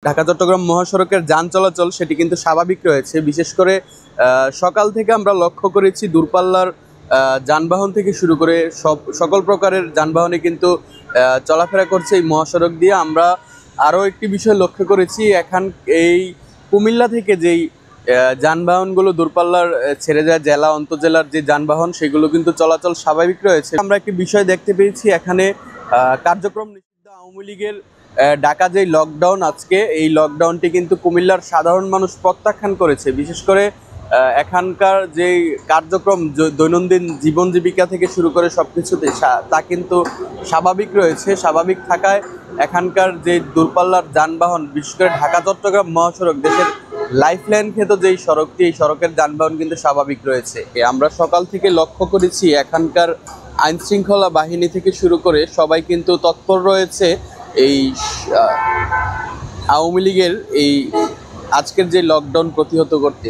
ঢাকা চট্টগ্রাম মহাসড়কের যান চলাচল সেটি কিন্তু স্বাভাবিক রয়েছে। বিশেষ করে সকাল থেকে আমরা লক্ষ্য করেছি দূরপাল্লার যানবাহন থেকে শুরু করে সকল প্রকারের যানবাহনে কিন্তু চলাফেরা করছে এই মহাসড়ক দিয়ে। আমরা আরও একটি বিষয় লক্ষ্য করেছি, এই কুমিল্লা থেকে যেই যানবাহনগুলো দূরপাল্লার ছেড়ে যায় জেলা অন্তজেলার যে যানবাহন, সেগুলো কিন্তু চলাচল স্বাভাবিক রয়েছে। আমরা একটি বিষয় দেখতে পেয়েছি, এখানে কার্যক্রম নিষিদ্ধ আওয়ামী লীগের ঢাকা যে লকডাউন, আজকে এই লকডাউনটি কিন্তু কুমিল্লার সাধারণ মানুষ প্রত্যাখ্যান করেছে। বিশেষ করে এখানকার যে কার্যক্রম, দৈনন্দিন জীবন জীবিকা থেকে শুরু করে সব কিছুতে তা কিন্তু স্বাভাবিক রয়েছে। স্বাভাবিক থাকায় এখানকার যে দূরপাল্লার যানবাহন, বিশেষ করে ঢাকা চট্টগ্রাম মহাসড়ক, দেশের লাইফলাইন খ্যাত যেই সড়কটি, এই সড়কের যানবাহন কিন্তু স্বাভাবিক রয়েছে। আমরা সকাল থেকে লক্ষ্য করেছি এখানকার আইনশৃঙ্খলা বাহিনী থেকে শুরু করে সবাই কিন্তু তৎপর রয়েছে এই আওয়ামী লীগের এই আজকের যে লকডাউন প্রতিহত করতে।